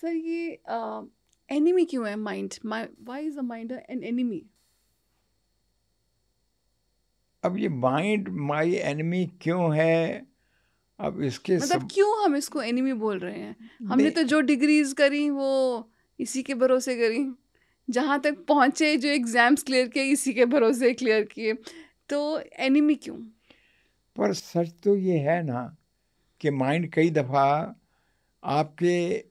Sir ये enemy क्यों है mind? Why is the mind an enemy? अब ये माइंड माई एनिमी क्यों है, अब इसके मतलब क्यों हम इसको एनिमी बोल रहे हैं? हमने नहीं, तो जो डिग्रीज करी वो इसी के भरोसे करी, जहाँ तक पहुँचे जो एग्जाम्स क्लियर किए इसी के भरोसे क्लियर किए, तो एनिमी क्यों? पर सच तो ये है ना कि माइंड कई दफ़ा आपके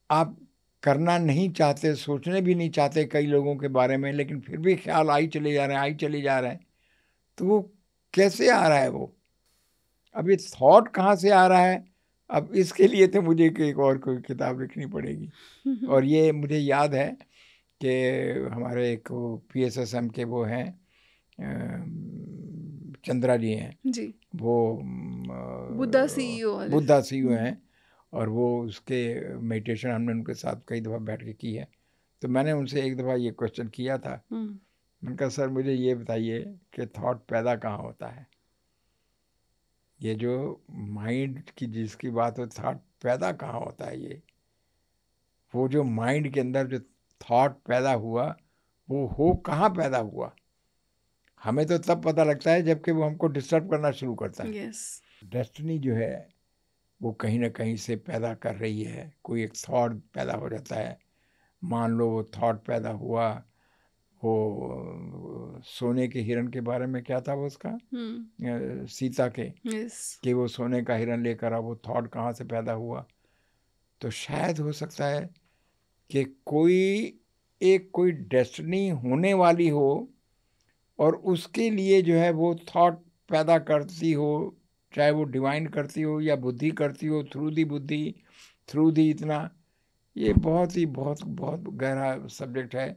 आप करना नहीं चाहते, सोचने भी नहीं चाहते कई लोगों के बारे में, लेकिन फिर भी ख्याल आई चले जा रहे हैं, आई चले जा रहे हैं। तो वो कैसे आ रहा है वो? अब ये थॉट कहाँ से आ रहा है? अब इसके लिए तो मुझे एक और कोई किताब लिखनी पड़ेगी। और ये मुझे याद है कि हमारे एक वो PSSM के वो हैं, चंद्रा जी हैं, जी, वो बुद्धा सीईओ वाले। बुद्धा CEO हैं, और वो उसके मेडिटेशन हमने उनके साथ कई दफ़ा बैठ के की है। तो मैंने उनसे एक दफ़ा ये क्वेश्चन किया था, मैंने कहा सर मुझे ये बताइए कि थॉट पैदा कहाँ होता है? ये जो माइंड की जिसकी बात हो, थॉट पैदा कहाँ होता है? ये वो जो माइंड के अंदर जो थॉट पैदा हुआ, वो हो कहाँ पैदा हुआ? हमें तो तब पता लगता है जबकि वो हमको डिस्टर्ब करना शुरू करता है। यस। डेस्टिनी जो है वो कहीं ना कहीं से पैदा कर रही है, कोई एक थॉट पैदा हो जाता है। मान लो वो थॉट पैदा हुआ, वो सोने के हिरन के बारे में क्या था वो उसका, सीता के, यस। कि वो सोने का हिरन लेकर आ, वो थॉट कहाँ से पैदा हुआ? तो शायद हो सकता है कि कोई डेस्टिनी होने वाली हो, और उसके लिए जो है वो थॉट पैदा करती हो, चाहे वो डिवाइन करती हो या बुद्धि करती हो, थ्रू दी बुद्धि, थ्रू दी इतना। ये बहुत बहुत गहरा सब्जेक्ट है।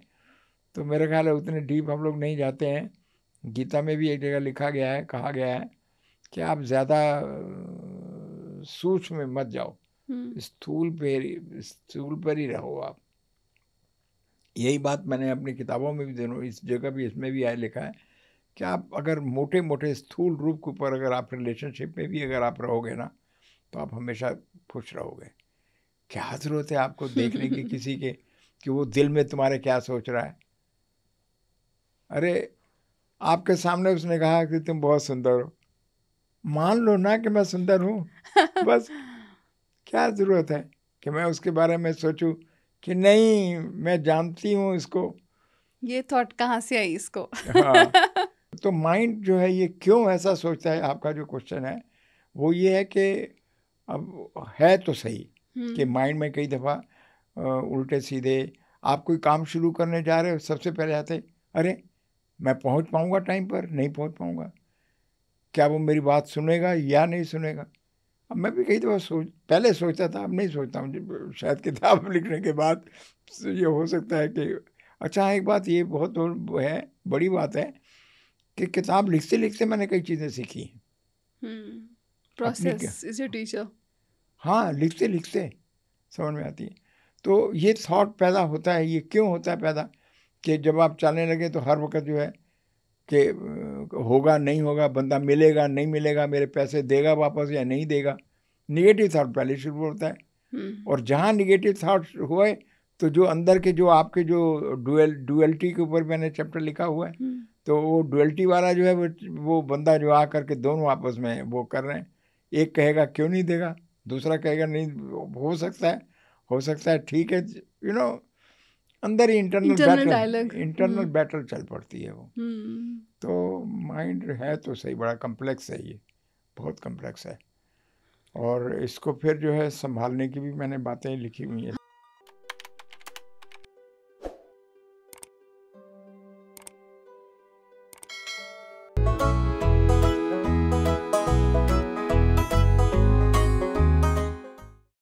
तो मेरे ख्याल है उतने डीप हम लोग नहीं जाते हैं। गीता में भी एक जगह लिखा गया है, कहा गया है कि आप ज़्यादा सूक्ष्म में मत जाओ, स्थूल पर ही रहो आप। यही बात मैंने अपनी किताबों में भी दोनों, इस जगह भी, इसमें भी आया लिखा है कि आप अगर मोटे मोटे स्थूल रूप के ऊपर अगर आप रिलेशनशिप में भी अगर आप रहोगे ना, तो आप हमेशा खुश रहोगे। क्या ज़रूरत है आपको देखने की किसी के कि वो दिल में तुम्हारे क्या सोच रहा है? अरे आपके सामने उसने कहा कि तुम बहुत सुंदर हो, मान लो ना कि मैं सुंदर हूँ, बस। क्या ज़रूरत है कि मैं उसके बारे में सोचूं कि नहीं मैं जानती हूँ इसको? ये थॉट कहाँ से आई इसको? हाँ, तो माइंड जो है ये क्यों ऐसा सोचता है, आपका जो क्वेश्चन है वो ये है कि अब है तो सही कि माइंड में कई दफ़ा उल्टे सीधे, आप कोई काम शुरू करने जा रहे हो, सबसे पहले आते अरे मैं पहुंच पाऊंगा टाइम पर, नहीं पहुंच पाऊंगा, क्या वो मेरी बात सुनेगा या नहीं सुनेगा? अब मैं भी कई दफ़ा पहले सोचता था, अब नहीं सोचता हूँ। शायद किताब लिखने के बाद ये हो सकता है कि अच्छा, एक बात ये बहुत वो है, बड़ी बात है कि किताब लिखते लिखते मैंने कई चीज़ें सीखी हैं अपनी प्रोसेस इज ए टीचर। हाँ, लिखते लिखते समझ में आती है। तो ये थॉट पैदा होता है, ये क्यों होता है पैदा? कि जब आप चलने लगे तो हर वक्त जो है कि होगा नहीं होगा, बंदा मिलेगा नहीं मिलेगा, मेरे पैसे देगा वापस या नहीं देगा, निगेटिव थॉट पहले शुरू होता है। और जहाँ निगेटिव थॉट हुए तो जो अंदर के जो आपके जो डुअलिटी के ऊपर मैंने चैप्टर लिखा हुआ है, तो वो डुअलिटी वाला जो है वो बंदा जो आ करके दोनों आपस में वो कर रहे हैं। एक कहेगा क्यों नहीं देगा, दूसरा कहेगा नहीं, हो सकता है ठीक है, अंदर ही इंटरनल डायलॉग। इंटरनल बैटल चल पड़ती है वो। तो माइंड है तो सही, बड़ा कम्प्लेक्स है ये, बहुत कम्प्लेक्स है। और इसको फिर जो है संभालने की भी मैंने बातें लिखी हुई हैं।